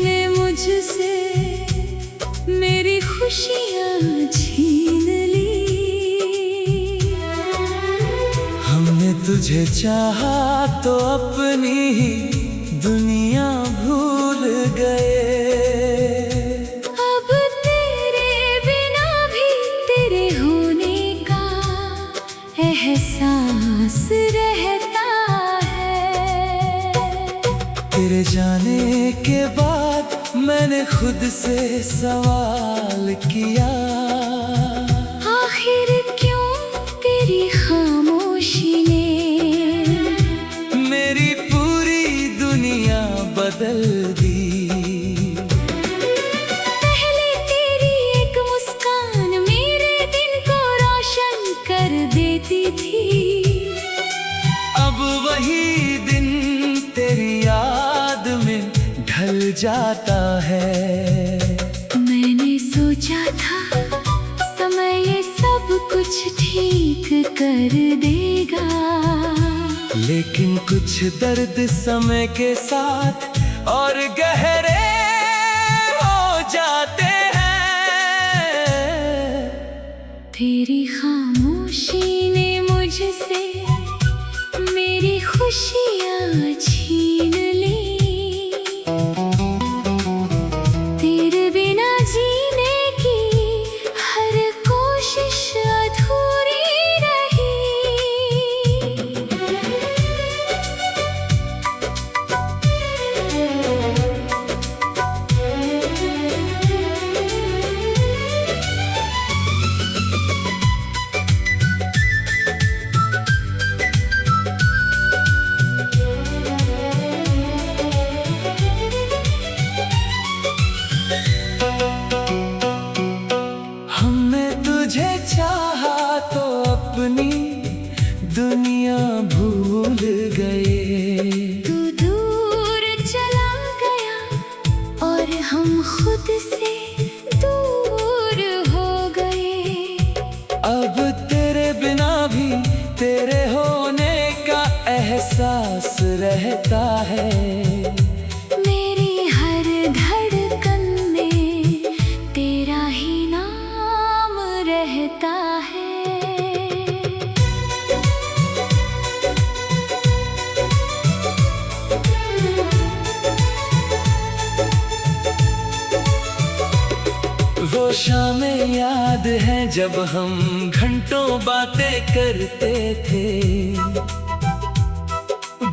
ने मुझसे मेरी खुशियाँ छीन ली। हमने तुझे चाहा तो अपनी ही दुनिया भूल गए। अब तेरे बिना भी तेरे होने का एहसास रहता है। तेरे जाने के बाद मैंने खुद से सवाल किया, आखिर क्यों तेरी खामोशी ने मेरी पूरी दुनिया बदल दी। पहले तेरी एक मुस्कान मेरे दिन को रोशन कर देती थी। अब वही दिन तेरी याद में ढल जाता है। मैंने सोचा था समय ये सब कुछ ठीक कर देगा, लेकिन कुछ दर्द समय के साथ और गहरे हो जाते हैं। तेरी खामोशी ने मुझसे मेरी खुशियाँ छीन ली। तेरे बिना जीने की हर कोशिश अधूरी रही। हमने तुझे चाहा तो अपनी दुनिया भूल गए। तू दूर चला गया और हम खुद से दूर हो गए। अब तेरे बिना भी तेरे होने का एहसास रहता है। मेरी हर धड़कन में तेरा ही नाम रहता है। वो शामें याद है जब हम घंटों बातें करते थे,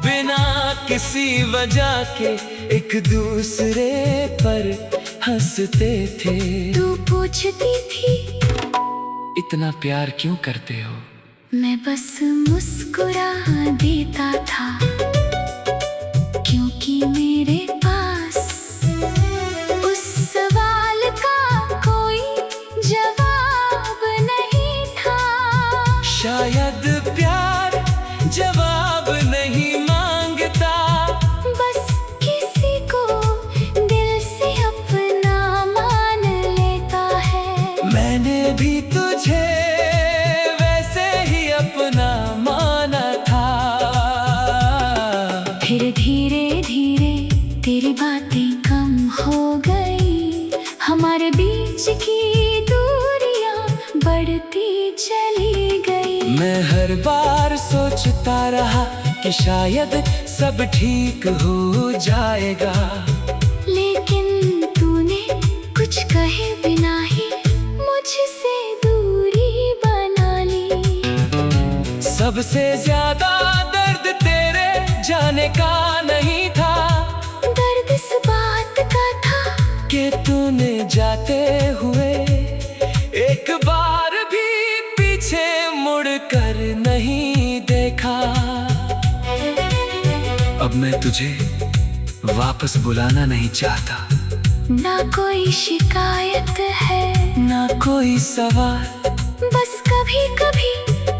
बिना किसी वजह के एक दूसरे पर हंसते थे। तू पूछती थी इतना प्यार क्यों करते हो? मैं बस मुस्कुरा देता था, क्योंकि मेरे पास उस सवाल का कोई जवाब नहीं था। शायद प्यार जवाब नहीं मांगता, बस किसी को दिल से अपना मान लेता है। मैंने भी तुझे वैसे ही अपना माना था। फिर धीरे धीरे तेरी बातें कम हो गई, हमारे बीच की दूरियां बढ़ती चली गई। मैं हर बार सोचता रहा कि शायद सब ठीक हो जाएगा, लेकिन तूने कुछ कहे बिना ही मुझसे दूरी बना ली। सबसे ज्यादा दर्द तेरे जाने का नहीं था, दर्द इस बात का था कि तूने जाते हुए एक बार भी पीछे मुड़ कर नहीं देखा। अब मैं तुझे वापस बुलाना नहीं चाहता, ना कोई शिकायत है ना कोई सवाल, बस कभी कभी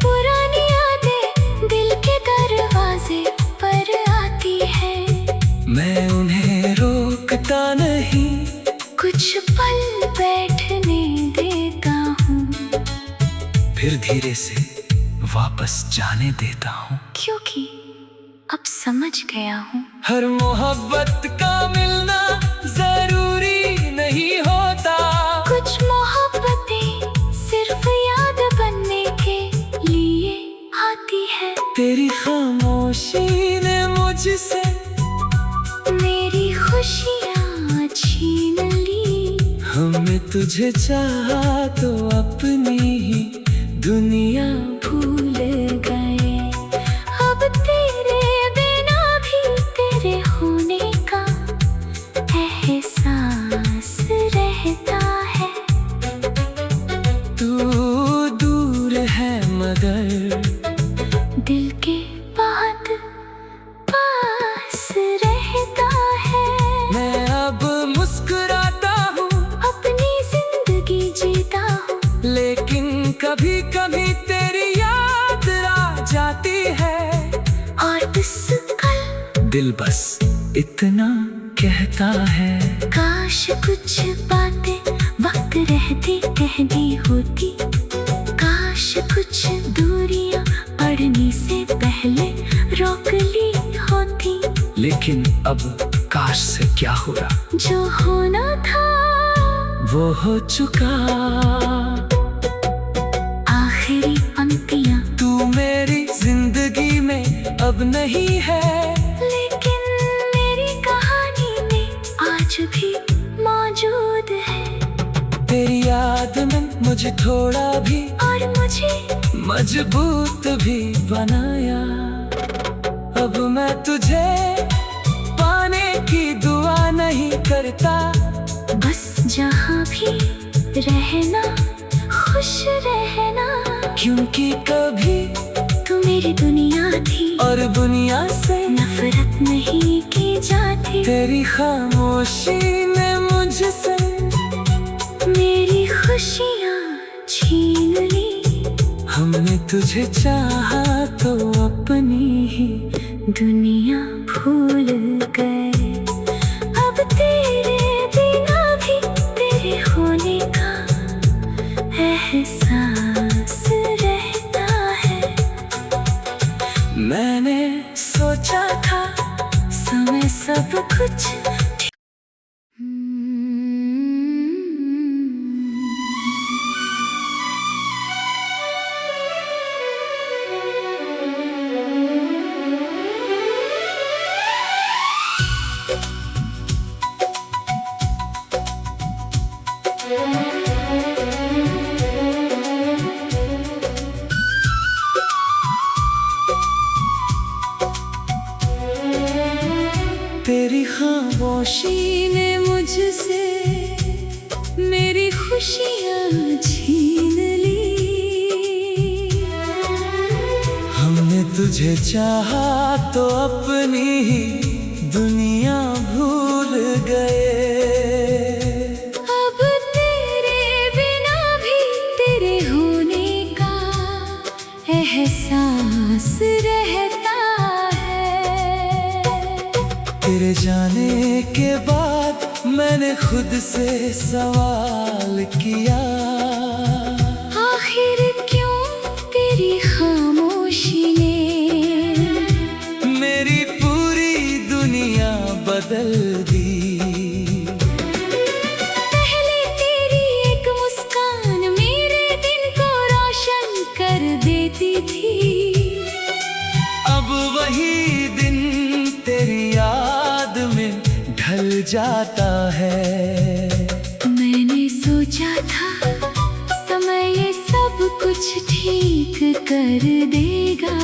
पुरानी यादें दिल के दरवाजे पर आती है। मैं उन्हें रोकता नहीं, कुछ पल बैठने देता हूँ, फिर धीरे से वापस जाने देता हूँ। क्योंकि अब समझ गया हूँ हर मोहब्बत का मिलना छीन ली। हमने तुझे चाहा तो अपनी ही दुनिया भूल गए। अब तेरे बिना भी तेरे होने का एहसास रहता है। तू दूर है मगर दिल के बहुत पास रहता है। मैं अब मुस्कुराता हूँ, अपनी जिंदगी जीता हूँ। लेकिन कभी कभी तेरी याद आ जाती है। और इस कल दिल बस इतना कहता है, काश कुछ बातें वक्त रहते कह दी होती। काश कुछ दूरियां बढ़ने से पहले रोक ली होती। लेकिन अब काश से क्या हो रहा, जो होना था वो हो चुका। आखिरी पंक्तियां तू मेरी जिंदगी में अब नहीं है, लेकिन मेरी कहानी में आज भी मौजूद है। तेरी याद में मुझे थोड़ा भी और मुझे मजबूत भी बनाया। अब मैं तुझे पाने की दुआ नहीं करता, बस जहाँ भी रहना खुश रहना। क्योंकि कभी तू मेरी दुनिया थी और दुनिया से नफरत नहीं की जाती। तेरी खामोशी ने मुझसे मेरी खुशियाँ छीन ली। हमने तुझे चाहा तो अपनी ही दुनिया भूल गए। अब तेरे बिना भी तेरे होने का एहसास रहता है। मैंने सोचा था समय सब कुछ तेरी खामोशी ने मुझसे मेरी खुशियाँ छीन ली। हमने तुझे चाहा तो अपनी ही दुनिया भूल गए। अब तेरे बिना भी तेरे होने का एहसास रहता है। तेरे जाने के बाद मैंने खुद से सवाल किया, आखिर क्यों तेरी खामोशी ने मेरी पूरी दुनिया बदल दी। पहले तेरी एक मुस्कान मेरे दिन को रोशन कर देती थी। अब वही दिन तेरी याद में ढल जाता है। मैंने सोचा था समय ये सब कुछ ठीक कर देगा,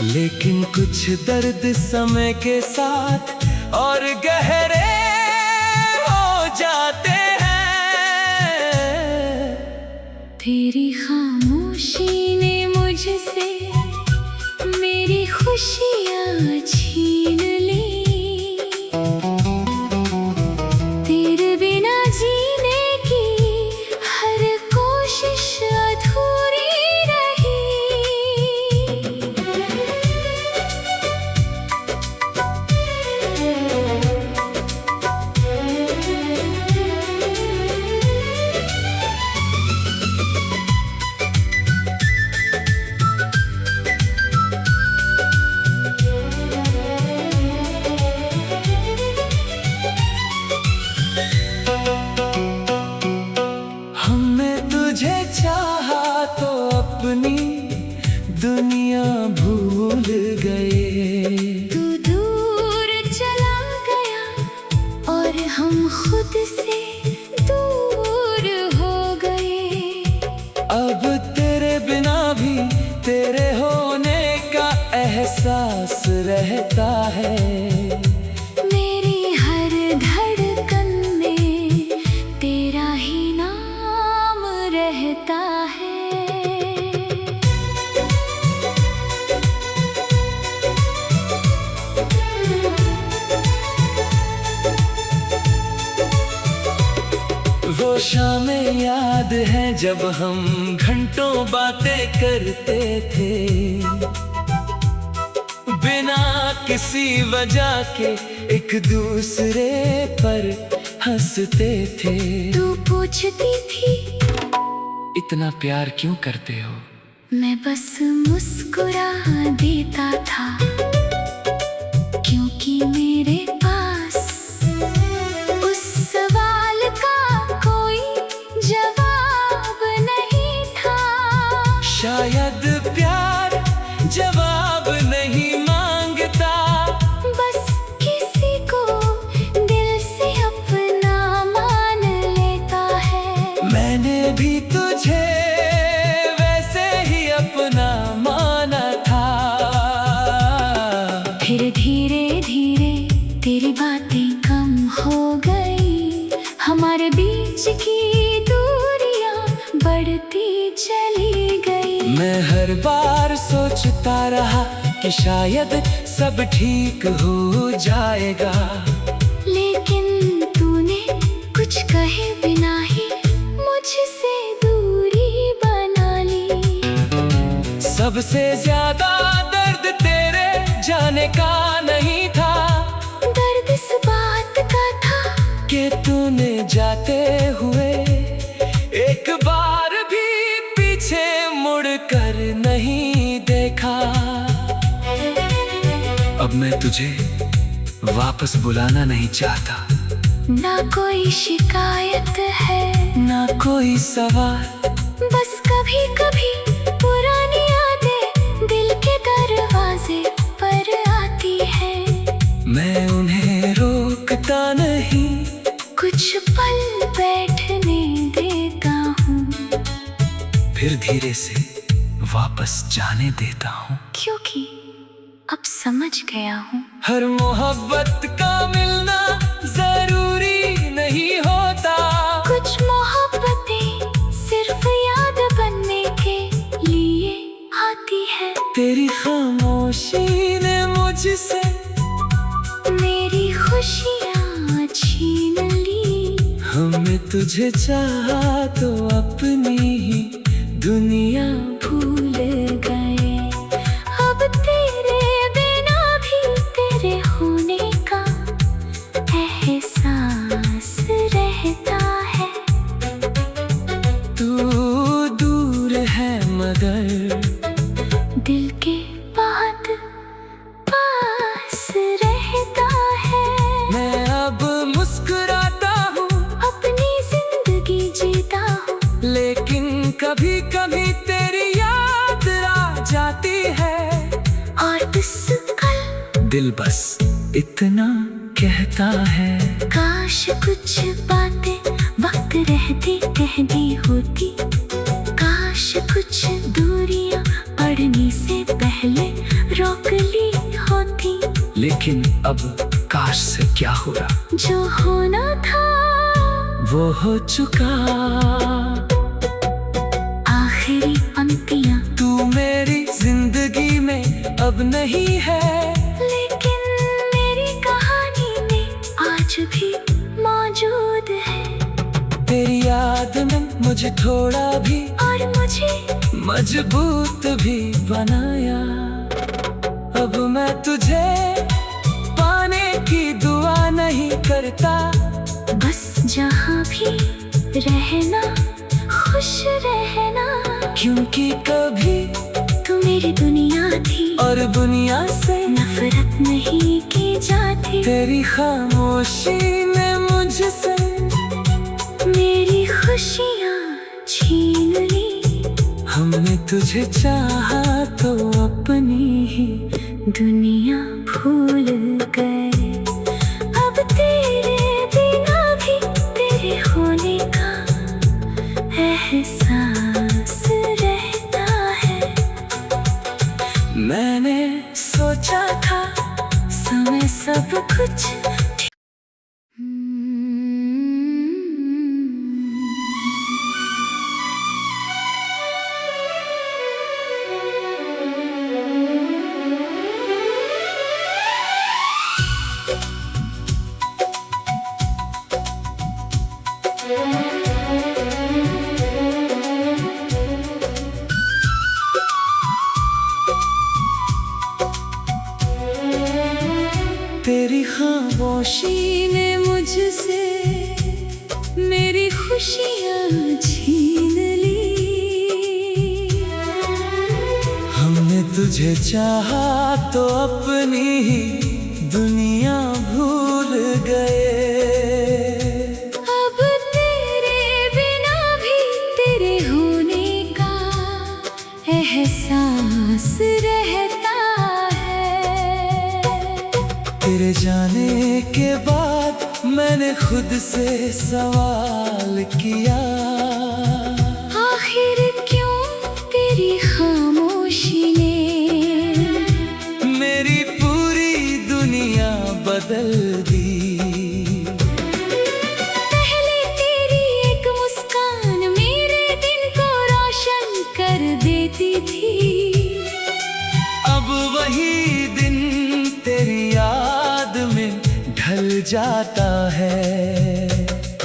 लेकिन कुछ दर्द समय के साथ और गहरे हो जाते हैं। तेरी खामोशी ने मुझसे मेरी खुशियाँ छीन ली। तेरे बिना जीने की हर कोशिश अधूरी रही। और हम खुद से दूर हो गए। अब तेरे बिना भी तेरे होने का एहसास रहता है। मेरी हर धड़कन में तेरा ही नाम रहता है। वो शामें याद है जब हम घंटों बातें करते थे, बिना किसी वजह के एक दूसरे पर हंसते थे। तू पूछती थी इतना प्यार क्यों करते हो, मैं बस मुस्कुरा देता था, क्योंकि मेरे पास उस सवाल का कोई जवाब नहीं था। शायद प्यार जवाब नहीं मांगता, बस किसी को दिल से अपना मान लेता है। मैंने भी तुझे वैसे ही अपना माना था। फिर धीरे धीरे तेरी बातें कम हो गई, हमारे बीच की दूरियां बढ़ती चली गई। मैं हर बार सोचता रहा कि शायद सब ठीक हो जाएगा, लेकिन तूने कुछ कहे बिना ही मुझसे दूरी बना ली। सबसे ज्यादा दर्द तेरे जाने का नहीं था, दर्द इस बात का था कि तूने जाते हुए एक बार भी पीछे मुड़ कर नहीं देखा। अब मैं तुझे वापस बुलाना नहीं चाहता, ना कोई शिकायत है ना कोई सवाल, बस कभी कभी पुरानी यादें दिल के दरवाजे पर आती है। मैं उन्हें रोकता नहीं, कुछ पल बैठने देता हूँ, फिर धीरे से वापस जाने देता हूँ, क्योंकि अब समझ गया हूँ हर मोहब्बत का मिलना जरूरी नहीं होता। कुछ मोहब्बतें सिर्फ याद बनने के लिए आती है। तेरी खामोशी ने मुझसे मेरी खुशियाँ छीन ली। हमने तुझे चाहा तो अपनी ही दुनिया भूल गए, अब तेरे बिना भी तेरे होने का एहसास रहता है। तू दूर है मगर दिल के बहुत पास रहता है। मैं अब मुस्कुराता हूँ, अपनी जिंदगी जीता हूँ, लेकिन कभी कभी तेरी याद आ जाती है। और इस कल दिल बस इतना कहता है, काश कुछ बातें वक्त रहते कह दी होती, काश कुछ दूरियां बढ़ने से पहले रोक ली होती। लेकिन अब काश से क्या हो रहा, जो होना था वो हो चुका। आखिरी पंक्तियां तू मेरी जिंदगी में अब नहीं है, लेकिन मेरी कहानी में आज भी मौजूद है। तेरी याद में मुझे थोड़ा भी और मुझे मजबूत भी बनाया। अब मैं तुझे पाने की दुआ नहीं करता, बस जहाँ भी रहना खुश रहना, क्योंकि कभी तू मेरी दुनिया थी और दुनिया से नफरत नहीं की जाती। तेरी खामोशी ने मुझसे मेरी खुशियाँ छीन ली। हमने तुझे चाहा तो अपनी ही दुनिया भूल गए, अब तेरे खुशियाँ छीन ली। हमने तुझे चाहा तो अपनी ही दुनिया भूल गए। अब तेरे बिना भी तेरे होने का एहसास रहता है। तेरे जाने के बाद मैंने खुद से सवाल किया, आखिर क्यों तेरी खामोशी ने मेरी पूरी दुनिया बदल दी। पहले तेरी एक मुस्कान मेरे दिन को रोशन कर देती थी। अब वही दिन तेरी याद में ढल जाता है।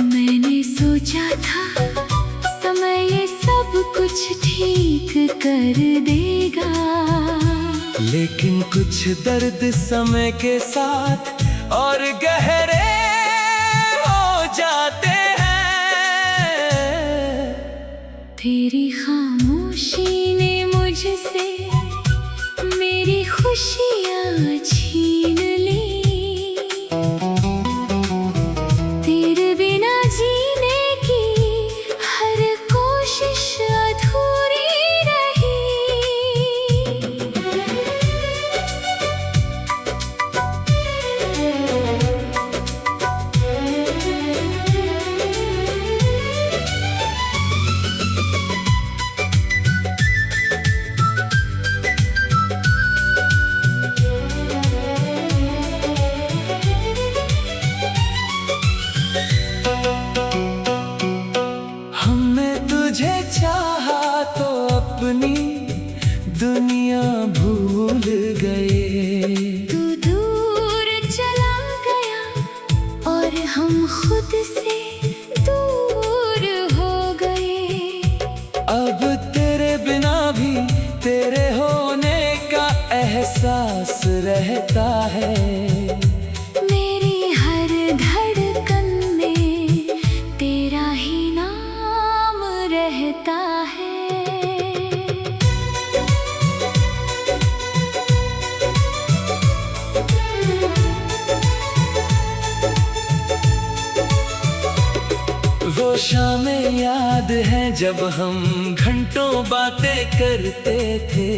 मैंने सोचा था समय ये सब कुछ ठीक कर देगा, लेकिन कुछ दर्द समय के साथ और गहरे हो जाते हैं। तेरी खामोशी ने मुझसे मेरी खुशियाँ छीन ली। तेरे बिना जीने की हर कोशिश अधूरी रही। हमने तुझे चाहा तो अपनी दुनिया भूल गए। तू दूर चला गया और हम खुद से दूर हो गए। अब तेरे बिना भी तेरे होने का एहसास रहता है। मेरी हर धड़कन में तेरा ही नाम रहता है। वो शामें याद है जब हम घंटों बातें करते थे,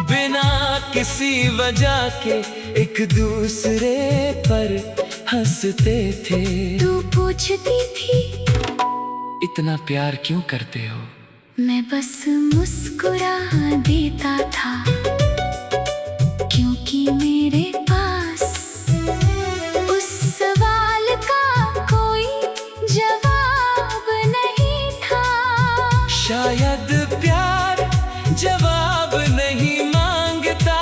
बिना किसी वजह के एक दूसरे पर हंसते थे। तू पूछती थी इतना प्यार क्यों करते हो? मैं बस मुस्कुरा देता था, क्योंकि मेरे पास उस सवाल का कोई जवाब नहीं था। शायद प्यार जवाब नहीं मांगता,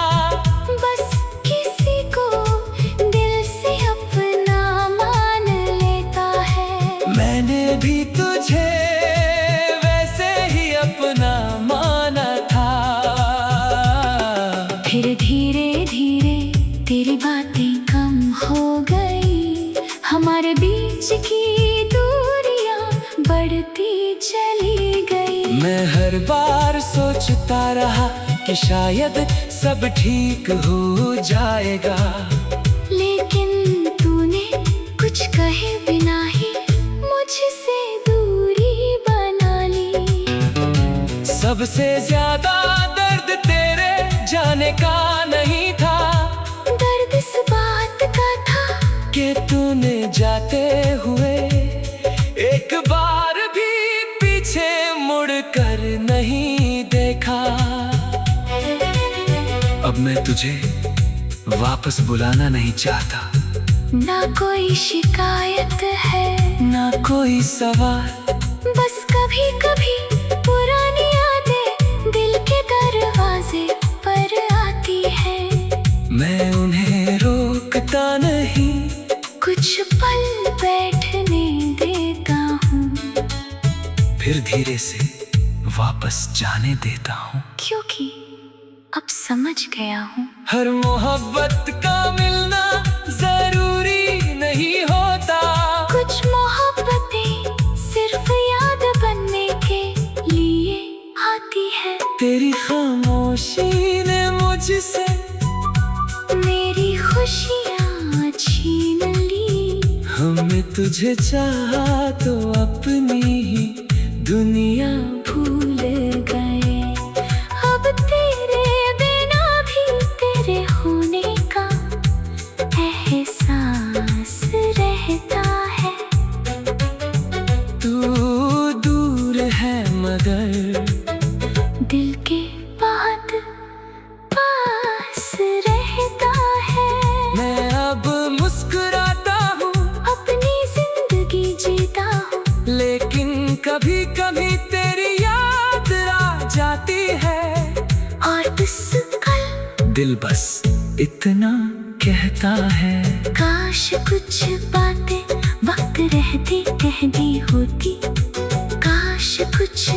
बस किसी को दिल से अपना मान लेता है। मैंने भी तुझे वैसे ही अपना माना था। फिर धीरे धीरे तेरी बातें कम हो गई, हमारे बीच की दूरियां बढ़ती चली गई। मैं हर बार सोचता रहा कि शायद सब ठीक हो जाएगा, लेकिन तूने कुछ कहे बिना ही मुझसे दूरी बना ली। सबसे ज्यादा दर्द तेरे जाने का नहीं था, दर्द इस बात का था कि तूने जाते हुए एक बार भी पीछे मुड़ कर नहीं देखा। अब मैं तुझे वापस बुलाना नहीं चाहता, ना कोई शिकायत है ना कोई सवाल, बस कभी कभी पुरानी यादें दिल के दरवाजे पर आती है। मैं उन्हें रोकता नहीं, कुछ पल बैठने देता हूँ, फिर धीरे से वापस जाने देता हूँ। क्योंकि अब समझ गया हूँ हर मोहब्बत का मिलना जरूरी नहीं होता, कुछ मोहब्बत हमने तुझे चाहा तो अपनी ही दुनिया भूल गए। अब तेरे बिना भी तेरे होने का एहसास रहता है। तू दूर है मगर दिल के बहुत पास रहता है। मैं अब मुस्कुराता हूँ, अपनी जिंदगी जीता हूँ, लेकिन कभी कभी तेरी याद आ जाती है। और उस कल दिल बस इतना कहता है, काश कुछ बातें वक्त रहते कह दी होती। काश कुछ